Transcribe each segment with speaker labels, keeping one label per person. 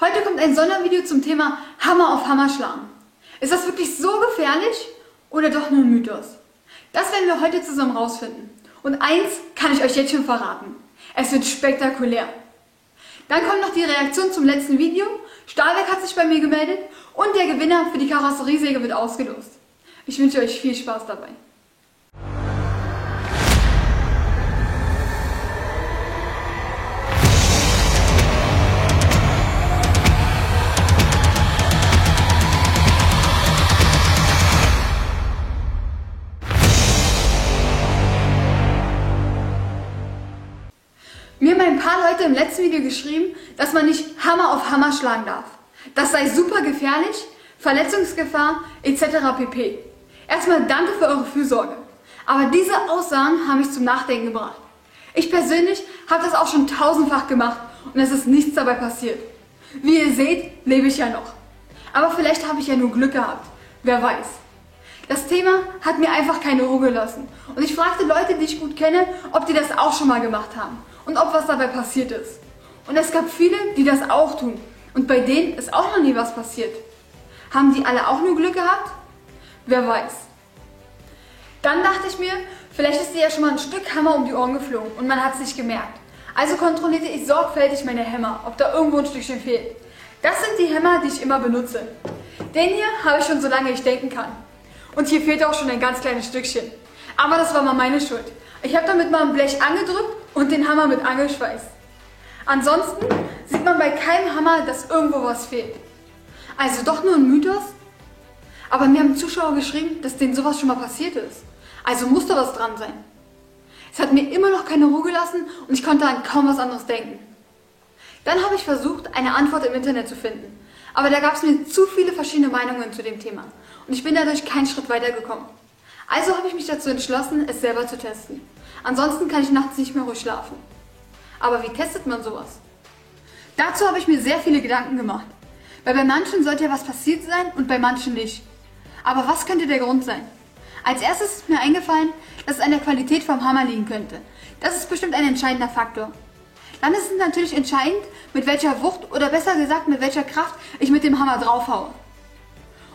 Speaker 1: Heute kommt ein Sondervideo zum Thema Hammer auf Hammer schlagen. Ist das wirklich so gefährlich oder doch nur ein Mythos? Das werden wir heute zusammen rausfinden. Und eins kann ich euch jetzt schon verraten. Es wird spektakulär. Dann kommt noch die Reaktion zum letzten Video. Stahlwerk hat sich bei mir gemeldet und der Gewinner für die Karosseriesäge wird ausgelost. Ich wünsche euch viel Spaß dabei. Mir haben ein paar Leute im letzten Video geschrieben, dass man nicht Hammer auf Hammer schlagen darf. Das sei super gefährlich, Verletzungsgefahr etc. pp. Erstmal danke für eure Fürsorge. Aber diese Aussagen haben mich zum Nachdenken gebracht. Ich persönlich habe das auch schon tausendfach gemacht und es ist nichts dabei passiert. Wie ihr seht, lebe ich ja noch. Aber vielleicht habe ich ja nur Glück gehabt. Wer weiß. Das Thema hat mir einfach keine Ruhe gelassen. Und ich fragte Leute, die ich gut kenne, ob die das auch schon mal gemacht haben. Und ob was dabei passiert ist. Und es gab viele, die das auch tun. Und bei denen ist auch noch nie was passiert. Haben die alle auch nur Glück gehabt? Wer weiß. Dann dachte ich mir, vielleicht ist dir ja schon mal ein Stück Hammer um die Ohren geflogen und man hat es nicht gemerkt. Also kontrollierte ich sorgfältig meine Hämmer, ob da irgendwo ein Stückchen fehlt. Das sind die Hämmer, die ich immer benutze. Den hier habe ich schon so lange ich denken kann. Und hier fehlt auch schon ein ganz kleines Stückchen. Aber das war mal meine Schuld. Ich habe damit mal ein Blech angedrückt und den Hammer mit angeschweißt. Ansonsten sieht man bei keinem Hammer, dass irgendwo was fehlt. Also doch nur ein Mythos? Aber mir haben Zuschauer geschrieben, dass denen sowas schon mal passiert ist. Also muss da was dran sein. Es hat mir immer noch keine Ruhe gelassen und ich konnte an kaum was anderes denken. Dann habe ich versucht, eine Antwort im Internet zu finden. Aber da gab es mir zu viele verschiedene Meinungen zu dem Thema. Und ich bin dadurch keinen Schritt weitergekommen. Also habe ich mich dazu entschlossen, es selber zu testen. Ansonsten kann ich nachts nicht mehr ruhig schlafen. Aber wie testet man sowas? Dazu habe ich mir sehr viele Gedanken gemacht. Weil bei manchen sollte ja was passiert sein und bei manchen nicht. Aber was könnte der Grund sein? Als erstes ist mir eingefallen, dass es an der Qualität vom Hammer liegen könnte. Das ist bestimmt ein entscheidender Faktor. Dann ist es natürlich entscheidend, mit welcher Wucht oder besser gesagt mit welcher Kraft ich mit dem Hammer draufhaue.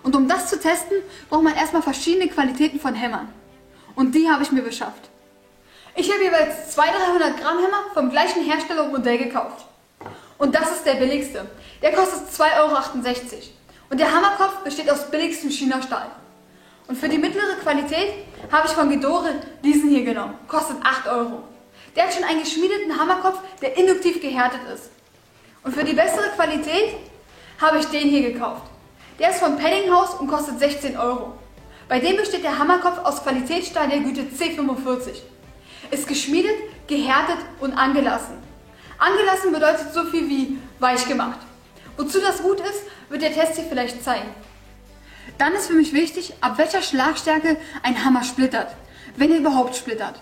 Speaker 1: Und um das zu testen, braucht man erstmal verschiedene Qualitäten von Hämmern. Und die habe ich mir beschafft. Ich habe jeweils 200-300 Gramm Hämmer vom gleichen Hersteller und Modell gekauft. Und das ist der billigste. Der kostet 2,68 Euro. Und der Hammerkopf besteht aus billigstem China-Stahl. Und für die mittlere Qualität habe ich von Gedore diesen hier genommen. Kostet 8 Euro. Der hat schon einen geschmiedeten Hammerkopf, der induktiv gehärtet ist. Und für die bessere Qualität habe ich den hier gekauft. Der ist von Penninghaus und kostet 16 Euro. Bei dem besteht der Hammerkopf aus Qualitätsstahl der Güte C45. Ist geschmiedet, gehärtet und angelassen. Angelassen bedeutet so viel wie weich gemacht. Wozu das gut ist, wird der Test hier vielleicht zeigen. Dann ist für mich wichtig, ab welcher Schlagstärke ein Hammer splittert, wenn er überhaupt splittert.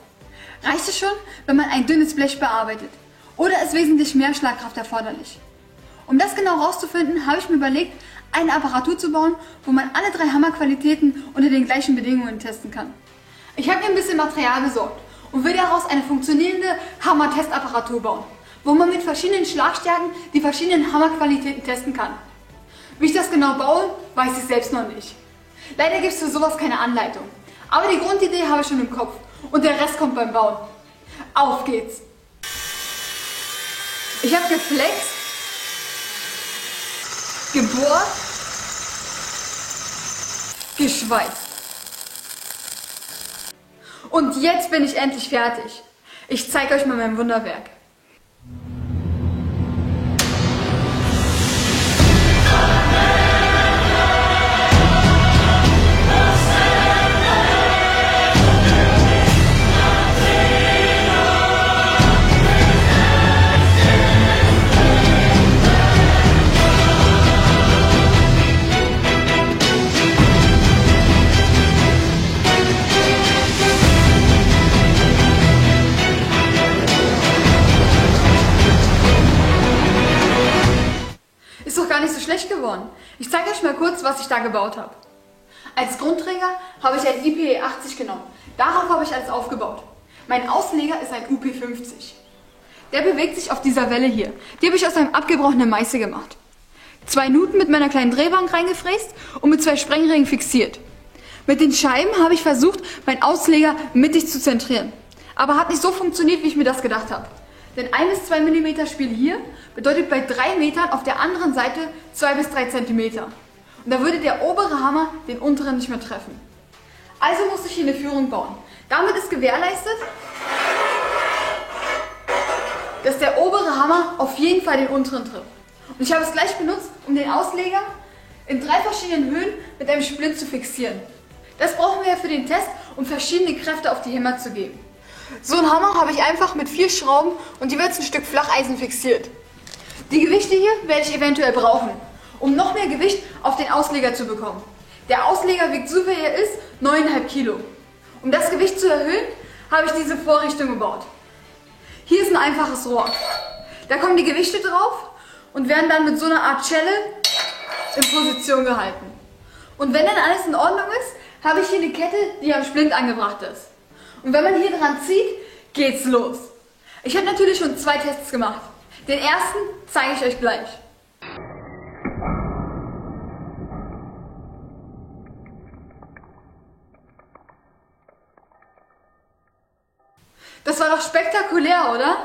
Speaker 1: Reicht es schon, wenn man ein dünnes Blech bearbeitet? Oder ist wesentlich mehr Schlagkraft erforderlich? Um das genau herauszufinden, habe ich mir überlegt, eine Apparatur zu bauen, wo man alle 3 Hammerqualitäten unter den gleichen Bedingungen testen kann. Ich habe mir ein bisschen Material besorgt und will daraus eine funktionierende Hammer-Testapparatur bauen, wo man mit verschiedenen Schlagstärken die verschiedenen Hammerqualitäten testen kann. Wie ich das genau baue, weiß ich selbst noch nicht. Leider gibt es für sowas keine Anleitung. Aber die Grundidee habe ich schon im Kopf und der Rest kommt beim Bauen. Auf geht's! Ich habe geflext, gebohrt, geschweißt. Und jetzt bin ich endlich fertig. Ich zeige euch mal mein Wunderwerk. Ist doch gar nicht so schlecht geworden. Ich zeige euch mal kurz, was ich da gebaut habe. Als Grundträger habe ich ein IPE 80 genommen. Darauf habe ich alles aufgebaut. Mein Ausleger ist ein UP50. Der bewegt sich auf dieser Welle hier. Die habe ich aus einem abgebrochenen Meißel gemacht. 2 Nuten mit meiner kleinen Drehbank reingefräst und mit 2 Sprengringen fixiert. Mit den Scheiben habe ich versucht, meinen Ausleger mittig zu zentrieren. Aber hat nicht so funktioniert, wie ich mir das gedacht habe. Denn 1 bis 2 mm Spiel hier bedeutet bei 3 Metern auf der anderen Seite 2 bis 3 cm. Und da würde der obere Hammer den unteren nicht mehr treffen. Also muss ich hier eine Führung bauen. Damit ist gewährleistet, dass der obere Hammer auf jeden Fall den unteren trifft. Und ich habe es gleich benutzt, um den Ausleger in 3 verschiedenen Höhen mit einem Splint zu fixieren. Das brauchen wir ja für den Test, um verschiedene Kräfte auf die Hämmer zu geben. So einen Hammer habe ich einfach mit 4 Schrauben und jeweils ein Stück Flacheisen fixiert. Die Gewichte hier werde ich eventuell brauchen, um noch mehr Gewicht auf den Ausleger zu bekommen. Der Ausleger wiegt, so wie er ist, 9,5 Kilo. Um das Gewicht zu erhöhen, habe ich diese Vorrichtung gebaut. Hier ist ein einfaches Rohr. Da kommen die Gewichte drauf und werden dann mit so einer Art Schelle in Position gehalten. Und wenn dann alles in Ordnung ist, habe ich hier eine Kette, die am Splint angebracht ist. Und wenn man hier dran zieht, geht's los. Ich habe natürlich schon 2 Tests gemacht. Den ersten zeige ich euch gleich. Das war doch spektakulär, oder?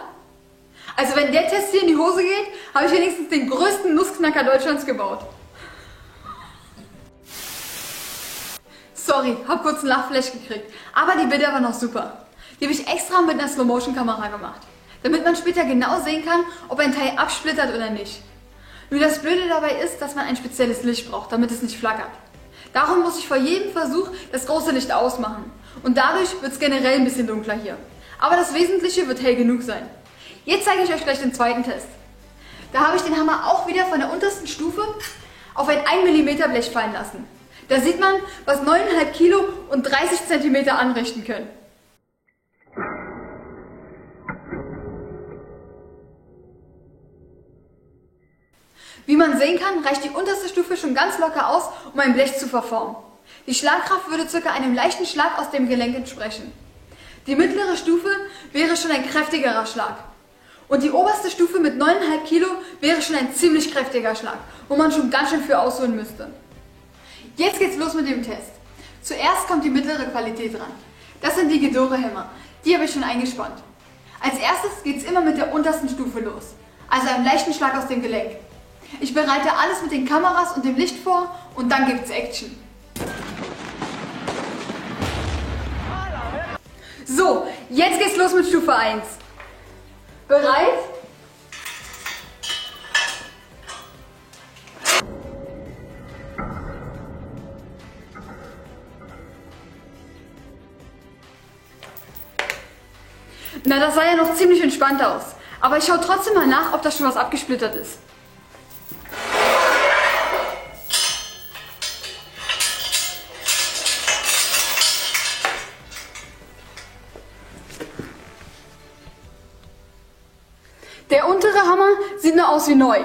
Speaker 1: Also wenn der Test hier in die Hose geht, habe ich wenigstens den größten Nussknacker Deutschlands gebaut. Sorry, hab kurz einen Lachflash gekriegt. Aber die Bilder waren noch super. Die habe ich extra mit einer Slow-Motion-Kamera gemacht. Damit man später genau sehen kann, ob ein Teil absplittert oder nicht. Nur das Blöde dabei ist, dass man ein spezielles Licht braucht, damit es nicht flackert. Darum muss ich vor jedem Versuch das große Licht ausmachen. Und dadurch wird es generell ein bisschen dunkler hier. Aber das Wesentliche wird hell genug sein. Jetzt zeige ich euch gleich den zweiten Test. Da habe ich den Hammer auch wieder von der untersten Stufe auf ein 1 mm Blech fallen lassen. Da sieht man, was 9,5 Kilo und 30 cm anrichten können. Wie man sehen kann, reicht die unterste Stufe schon ganz locker aus, um ein Blech zu verformen. Die Schlagkraft würde ca. einem leichten Schlag aus dem Gelenk entsprechen. Die mittlere Stufe wäre schon ein kräftigerer Schlag. Und die oberste Stufe mit 9,5 Kilo wäre schon ein ziemlich kräftiger Schlag, wo man schon ganz schön für ausholen müsste. Jetzt geht's los mit dem Test. Zuerst kommt die mittlere Qualität ran. Das sind die Ghidorah-Hämmer. Die habe ich schon eingespannt. Als erstes geht's immer mit der untersten Stufe los, also einem leichten Schlag aus dem Gelenk. Ich bereite alles mit den Kameras und dem Licht vor und dann gibt's Action. So, jetzt geht's los mit Stufe 1. Bereit? Na, das sah ja noch ziemlich entspannt aus. Aber ich schaue trotzdem mal nach, ob da schon was abgesplittert ist. Der untere Hammer sieht nur aus wie neu.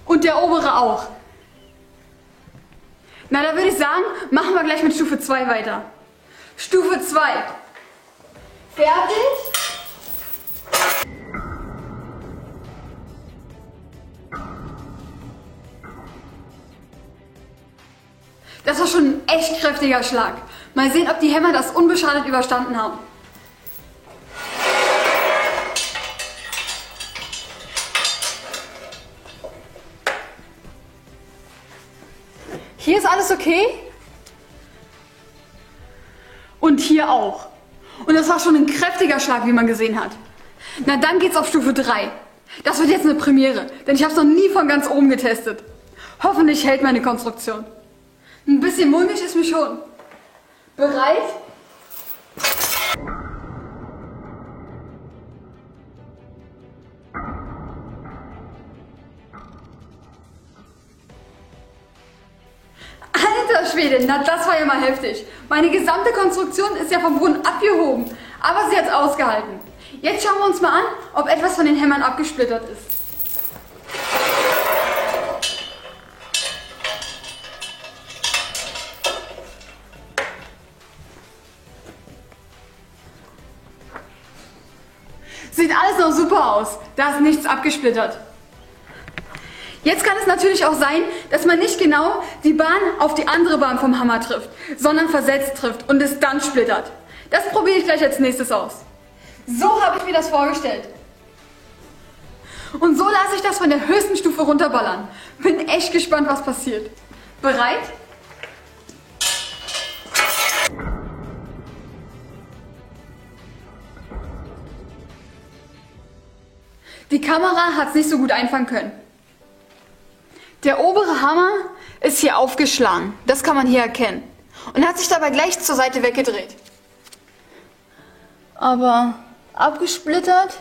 Speaker 1: Und der obere auch. Na, da würde ich sagen, machen wir gleich mit Stufe 2 weiter. Stufe 2. Fertig. Das war schon ein echt kräftiger Schlag. Mal sehen, ob die Hämmer das unbeschadet überstanden haben. Hier ist alles okay. Und hier auch. Und das war schon ein kräftiger Schlag, wie man gesehen hat. Na, dann geht's auf Stufe 3. Das wird jetzt eine Premiere, denn ich habe es noch nie von ganz oben getestet. Hoffentlich hält meine Konstruktion. Ein bisschen mulmig ist mir schon. Bereit? Alter Schwede, na das war ja mal heftig. Meine gesamte Konstruktion ist ja vom Boden abgehoben, aber sie hat es ausgehalten. Jetzt schauen wir uns mal an, ob etwas von den Hämmern abgesplittert ist. Sieht alles noch super aus, da ist nichts abgesplittert. Jetzt kann es natürlich auch sein, dass man nicht genau die Bahn auf die andere Bahn vom Hammer trifft, sondern versetzt trifft und es dann splittert. Das probiere ich gleich als nächstes aus. So habe ich mir das vorgestellt. Und so lasse ich das von der höchsten Stufe runterballern. Bin echt gespannt, was passiert. Bereit? Die Kamera hat es nicht so gut einfangen können. Der obere Hammer ist hier aufgeschlagen. Das kann man hier erkennen. Und hat sich dabei gleich zur Seite weggedreht. Aber abgesplittert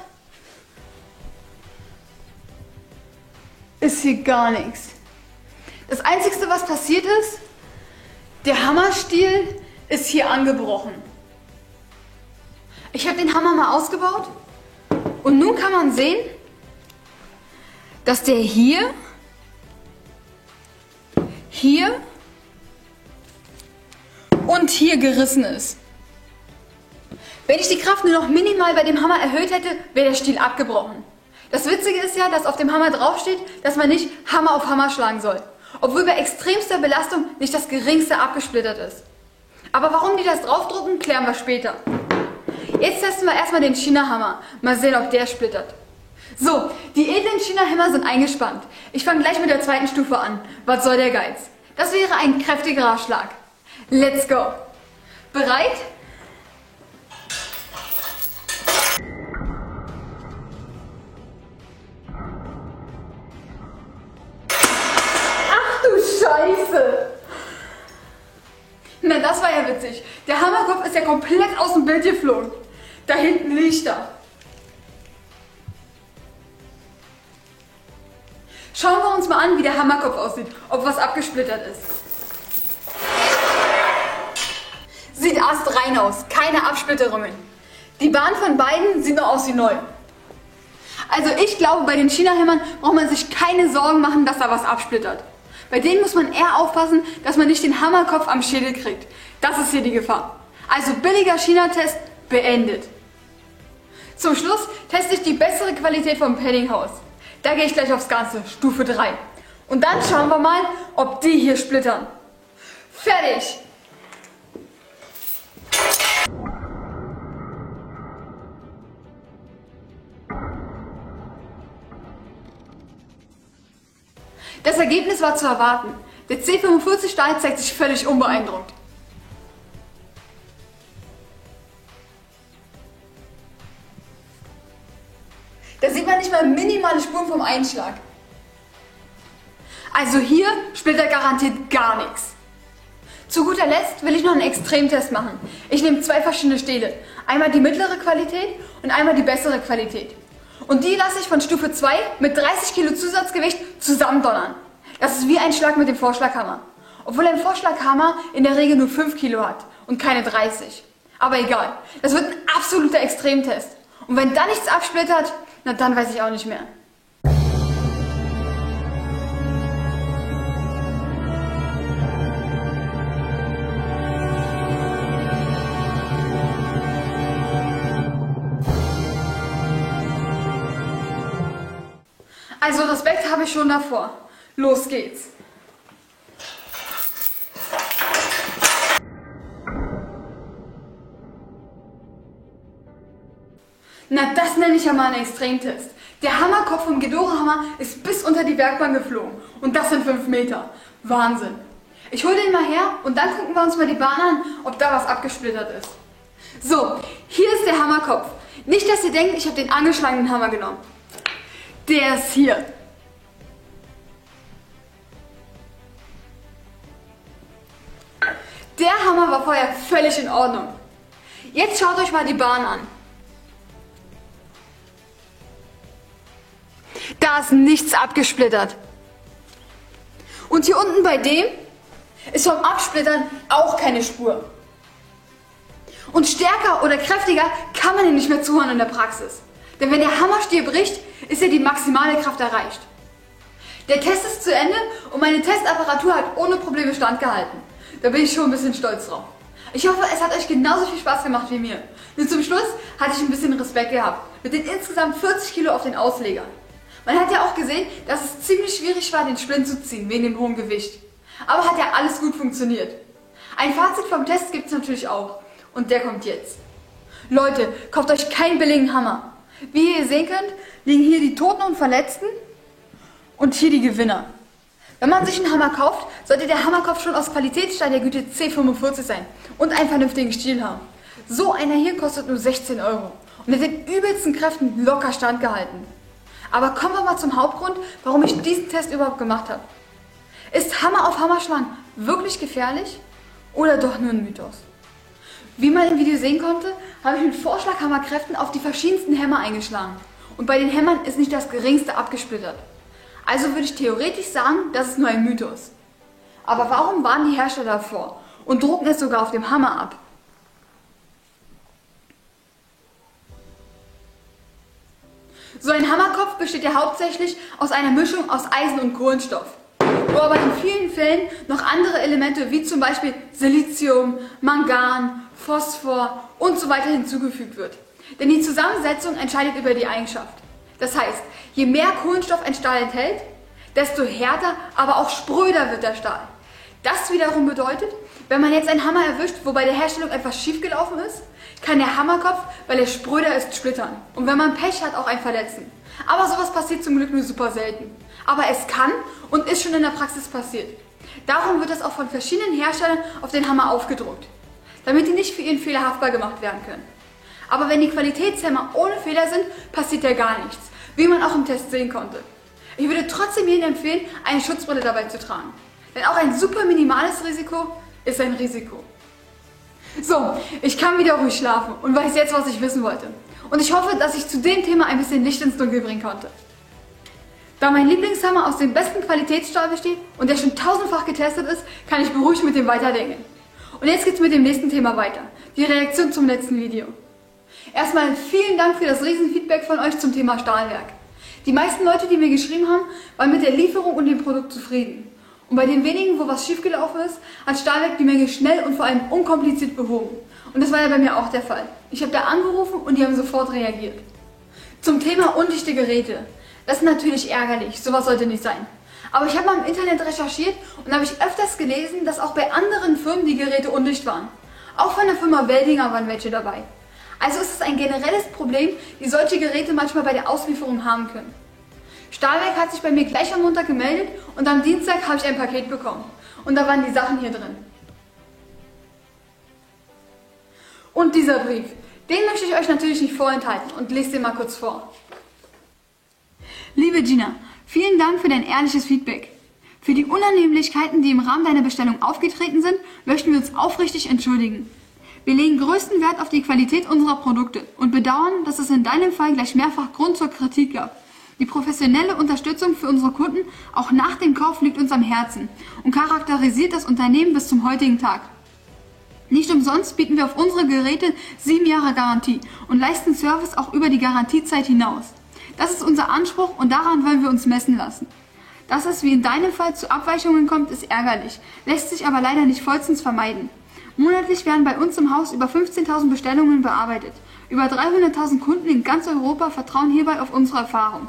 Speaker 1: ist hier gar nichts. Das Einzige, was passiert ist, der Hammerstiel ist hier angebrochen. Ich habe den Hammer mal ausgebaut und nun kann man sehen, dass der hier und hier gerissen ist. Wenn ich die Kraft nur noch minimal bei dem Hammer erhöht hätte, wäre der Stiel abgebrochen. Das Witzige ist ja, dass auf dem Hammer draufsteht, dass man nicht Hammer auf Hammer schlagen soll, obwohl bei extremster Belastung nicht das geringste abgesplittert ist. Aber warum die das draufdrucken, klären wir später. Jetzt testen wir erstmal den China-Hammer. Mal sehen, ob der splittert. So, die edlen China-Hämmer sind eingespannt. Ich fange gleich mit der zweiten Stufe an. Was soll der Geiz? Das wäre ein kräftigerer Schlag. Let's go! Bereit? Ach du Scheiße! Na, das war ja witzig. Der Hammerkopf ist ja komplett aus dem Bild geflogen. Da hinten liegt er. Schauen wir uns mal an, wie der Hammerkopf aussieht, ob was abgesplittert ist. Sieht astrein aus, keine Absplitterungen. Die Bahn von beiden sieht noch aus wie neu. Also ich glaube, bei den China-Hämmern braucht man sich keine Sorgen machen, dass da was absplittert. Bei denen muss man eher aufpassen, dass man nicht den Hammerkopf am Schädel kriegt. Das ist hier die Gefahr. Also billiger China-Test beendet. Zum Schluss teste ich die bessere Qualität vom Paddinghaus. Da gehe ich gleich aufs Ganze, Stufe 3. Und dann schauen wir mal, ob die hier splittern. Fertig! Das Ergebnis war zu erwarten. Der C45 Stahl zeigt sich völlig unbeeindruckt. Da sieht man nicht mal minimale Spuren vom Einschlag. Also hier splittert garantiert gar nichts. Zu guter Letzt will ich noch einen Extremtest machen. Ich nehme 2 verschiedene Stähle. Einmal die mittlere Qualität und einmal die bessere Qualität. Und die lasse ich von Stufe 2 mit 30 Kilo Zusatzgewicht zusammendonnern. Das ist wie ein Schlag mit dem Vorschlaghammer. Obwohl ein Vorschlaghammer in der Regel nur 5 Kilo hat und keine 30. Aber egal, das wird ein absoluter Extremtest. Und wenn da nichts absplittert, na dann weiß ich auch nicht mehr. Also Respekt habe ich schon davor. Los geht's. Na, das nenne ich ja mal einen Extremtest. Der Hammerkopf vom Ghidorah-Hammer ist bis unter die Werkbank geflogen. Und das sind 5 Meter. Wahnsinn. Ich hole den mal her und dann gucken wir uns mal die Bahn an, ob da was abgesplittert ist. So, hier ist der Hammerkopf. Nicht, dass ihr denkt, ich habe den angeschlagenen Hammer genommen. Der ist hier. Der Hammer war vorher völlig in Ordnung. Jetzt schaut euch mal die Bahn an. Da ist nichts abgesplittert. Und hier unten bei dem ist vom Absplittern auch keine Spur. Und stärker oder kräftiger kann man ihn nicht mehr zuhauen in der Praxis. Denn wenn der Hammerstiel bricht, ist ja die maximale Kraft erreicht. Der Test ist zu Ende und meine Testapparatur hat ohne Probleme standgehalten. Da bin ich schon ein bisschen stolz drauf. Ich hoffe, es hat euch genauso viel Spaß gemacht wie mir. Nur zum Schluss hatte ich ein bisschen Respekt gehabt mit den insgesamt 40 Kilo auf den Ausleger. Man hat ja auch gesehen, dass es ziemlich schwierig war, den Splint zu ziehen, wegen dem hohen Gewicht. Aber hat ja alles gut funktioniert. Ein Fazit vom Test gibt es natürlich auch. Und der kommt jetzt. Leute, kauft euch keinen billigen Hammer. Wie ihr sehen könnt, liegen hier die Toten und Verletzten und hier die Gewinner. Wenn man sich einen Hammer kauft, sollte der Hammerkopf schon aus Qualitätsstahl der Güte C45 sein und einen vernünftigen Stiel haben. So einer hier kostet nur 16 Euro und mit den übelsten Kräften locker standgehalten. Aber kommen wir mal zum Hauptgrund, warum ich diesen Test überhaupt gemacht habe. Ist Hammer auf Hammer schlagen wirklich gefährlich oder doch nur ein Mythos? Wie man im Video sehen konnte, habe ich mit Vorschlaghammerkräften auf die verschiedensten Hämmer eingeschlagen. Und bei den Hämmern ist nicht das geringste abgesplittert. Also würde ich theoretisch sagen, das ist nur ein Mythos. Aber warum warnen die Hersteller davor und drucken es sogar auf dem Hammer ab? So ein Hammerkopf besteht ja hauptsächlich aus einer Mischung aus Eisen und Kohlenstoff, wo aber in vielen Fällen noch andere Elemente wie zum Beispiel Silizium, Mangan, Phosphor und so weiter hinzugefügt wird. Denn die Zusammensetzung entscheidet über die Eigenschaft. Das heißt, je mehr Kohlenstoff ein Stahl enthält, desto härter, aber auch spröder wird der Stahl. Das wiederum bedeutet, wenn man jetzt einen Hammer erwischt, wo bei der Herstellung etwas schiefgelaufen ist, kann der Hammerkopf, weil er spröder ist, splittern. Und wenn man Pech hat, auch einen verletzen. Aber sowas passiert zum Glück nur super selten. Aber es kann und ist schon in der Praxis passiert. Darum wird es auch von verschiedenen Herstellern auf den Hammer aufgedruckt, damit die nicht für ihren Fehler haftbar gemacht werden können. Aber wenn die Qualitätshämmer ohne Fehler sind, passiert ja gar nichts, wie man auch im Test sehen konnte. Ich würde trotzdem jedem empfehlen, eine Schutzbrille dabei zu tragen. Denn auch ein super minimales Risiko ist ein Risiko. So, ich kann wieder ruhig schlafen und weiß jetzt, was ich wissen wollte. Und ich hoffe, dass ich zu dem Thema ein bisschen Licht ins Dunkel bringen konnte. Da mein Lieblingshammer aus dem besten Qualitätsstahl besteht und der schon tausendfach getestet ist, kann ich beruhigt mit dem weiterdenken. Und jetzt geht's mit dem nächsten Thema weiter. Die Reaktion zum letzten Video. Erstmal vielen Dank für das Riesenfeedback von euch zum Thema Stahlwerk. Die meisten Leute, die mir geschrieben haben, waren mit der Lieferung und dem Produkt zufrieden. Und bei den wenigen, wo was schiefgelaufen ist, hat Stahlwerk die Menge schnell und vor allem unkompliziert behoben. Und das war ja bei mir auch der Fall. Ich habe da angerufen und die haben sofort reagiert. Zum Thema undichte Geräte. Das ist natürlich ärgerlich, sowas sollte nicht sein. Aber ich habe mal im Internet recherchiert und habe ich öfters gelesen, dass auch bei anderen Firmen die Geräte undicht waren. Auch von der Firma Weldinger waren welche dabei. Also ist es ein generelles Problem, die solche Geräte manchmal bei der Auslieferung haben können. Stahlwerk hat sich bei mir gleich am Montag gemeldet und am Dienstag habe ich ein Paket bekommen. Und da waren die Sachen hier drin. Und dieser Brief, den möchte ich euch natürlich nicht vorenthalten und lese den mal kurz vor. Liebe Gina, vielen Dank für dein ehrliches Feedback. Für die Unannehmlichkeiten, die im Rahmen deiner Bestellung aufgetreten sind, möchten wir uns aufrichtig entschuldigen. Wir legen größten Wert auf die Qualität unserer Produkte und bedauern, dass es in deinem Fall gleich mehrfach Grund zur Kritik gab. Die professionelle Unterstützung für unsere Kunden, auch nach dem Kauf, liegt uns am Herzen und charakterisiert das Unternehmen bis zum heutigen Tag. Nicht umsonst bieten wir auf unsere Geräte 7 Jahre Garantie und leisten Service auch über die Garantiezeit hinaus. Das ist unser Anspruch und daran wollen wir uns messen lassen. Dass es wie in deinem Fall zu Abweichungen kommt, ist ärgerlich, lässt sich aber leider nicht vollstens vermeiden. Monatlich werden bei uns im Haus über 15.000 Bestellungen bearbeitet. Über 300.000 Kunden in ganz Europa vertrauen hierbei auf unsere Erfahrung.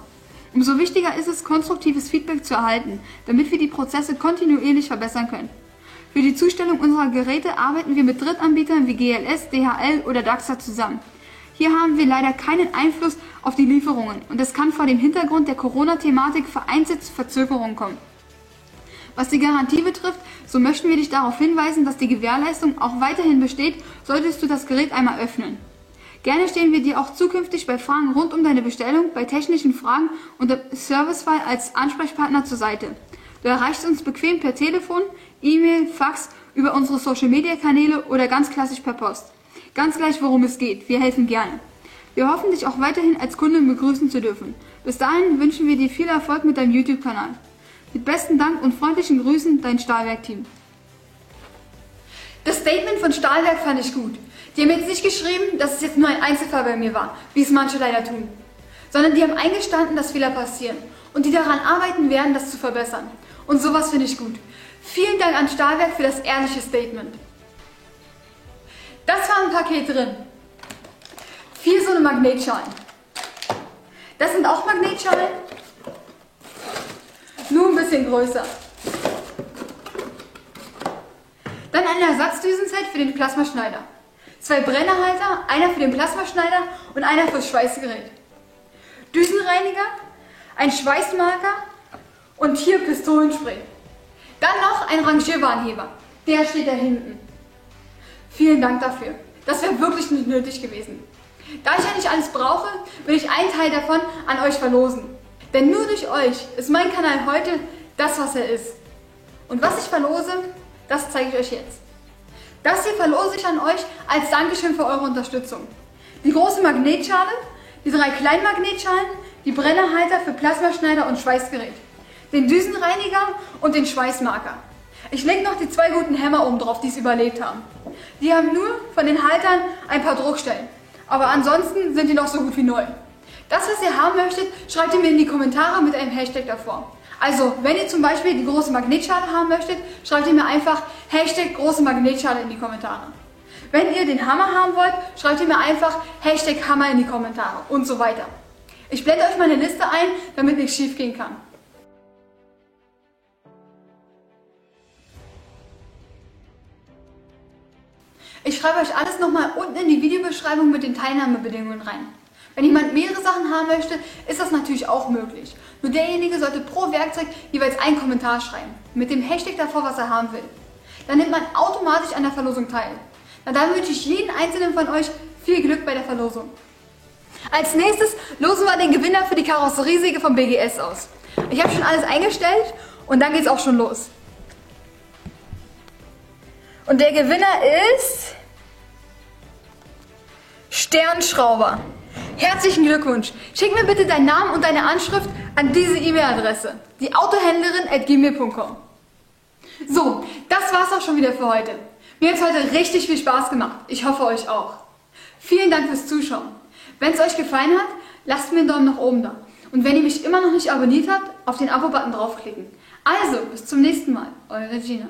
Speaker 1: Umso wichtiger ist es, konstruktives Feedback zu erhalten, damit wir die Prozesse kontinuierlich verbessern können. Für die Zustellung unserer Geräte arbeiten wir mit Drittanbietern wie GLS, DHL oder Dachser zusammen. Hier haben wir leider keinen Einfluss auf die Lieferungen und es kann vor dem Hintergrund der Corona-Thematik vereinzelt zu Verzögerungen kommen. Was die Garantie betrifft, so möchten wir dich darauf hinweisen, dass die Gewährleistung auch weiterhin besteht, solltest du das Gerät einmal öffnen. Gerne stehen wir dir auch zukünftig bei Fragen rund um deine Bestellung, bei technischen Fragen und im Servicefall als Ansprechpartner zur Seite. Du erreichst uns bequem per Telefon, E-Mail, Fax, über unsere Social-Media-Kanäle oder ganz klassisch per Post. Ganz gleich, worum es geht, wir helfen gerne. Wir hoffen, dich auch weiterhin als Kundin begrüßen zu dürfen. Bis dahin wünschen wir dir viel Erfolg mit deinem YouTube-Kanal. Mit besten Dank und freundlichen Grüßen, dein Stahlwerk-Team. Das Statement von Stahlwerk fand ich gut. Die haben jetzt nicht geschrieben, dass es jetzt nur ein Einzelfall bei mir war, wie es manche leider tun, sondern die haben eingestanden, dass Fehler passieren und die daran arbeiten werden, das zu verbessern. Und sowas finde ich gut. Vielen Dank an Stahlwerk für das ehrliche Statement. Das war ein Paket drin. 4 so eine Magnetschalen. Das sind auch Magnetschalen. bisschen größer. Dann ein Ersatzdüsenset für den Plasmaschneider. 2 Brennerhalter, einer für den Plasmaschneider und einer fürs Schweißgerät. Düsenreiniger, ein Schweißmarker und hier Pistolenspray. Dann noch ein Rangierwarenheber. Der steht da hinten. Vielen Dank dafür. Das wäre wirklich nicht nötig gewesen. Da ich ja nicht alles brauche, will ich einen Teil davon an euch verlosen. Denn nur durch euch ist mein Kanal heute das, was er ist. Und was ich verlose, das zeige ich euch jetzt. Das hier verlose ich an euch als Dankeschön für eure Unterstützung. Die große Magnetschale, die 3 kleinen Magnetschalen, die Brennerhalter für Plasmaschneider und Schweißgerät, den Düsenreiniger und den Schweißmarker. Ich lege noch die 2 guten Hämmer oben drauf, die es überlebt haben. Die haben nur von den Haltern ein paar Druckstellen. Aber ansonsten sind die noch so gut wie neu. Das, was ihr haben möchtet, schreibt ihr mir in die Kommentare mit einem Hashtag davor. Also, wenn ihr zum Beispiel die große Magnetschale haben möchtet, schreibt ihr mir einfach Hashtag große Magnetschale in die Kommentare. Wenn ihr den Hammer haben wollt, schreibt ihr mir einfach Hashtag Hammer in die Kommentare und so weiter. Ich blende euch meine Liste ein, damit nichts schief gehen kann. Ich schreibe euch alles nochmal unten in die Videobeschreibung mit den Teilnahmebedingungen rein. Wenn jemand mehrere Sachen haben möchte, ist das natürlich auch möglich. Nur derjenige sollte pro Werkzeug jeweils einen Kommentar schreiben, mit dem Hashtag davor, was er haben will. Dann nimmt man automatisch an der Verlosung teil. Na, dann wünsche ich jeden einzelnen von euch viel Glück bei der Verlosung. Als nächstes losen wir den Gewinner für die Karosseriesäge vom BGS aus. Ich habe schon alles eingestellt und dann geht es auch schon los. Und der Gewinner ist Sternschrauber. Herzlichen Glückwunsch. Schick mir bitte deinen Namen und deine Anschrift an diese E-Mail-Adresse, dieautohändlerin@gmail.com. So, das war's auch schon wieder für heute. Mir hat es heute richtig viel Spaß gemacht. Ich hoffe euch auch. Vielen Dank fürs Zuschauen. Wenn es euch gefallen hat, lasst mir einen Daumen nach oben da. Und wenn ihr mich immer noch nicht abonniert habt, auf den Abo-Button draufklicken. Also, bis zum nächsten Mal. Eure Gina.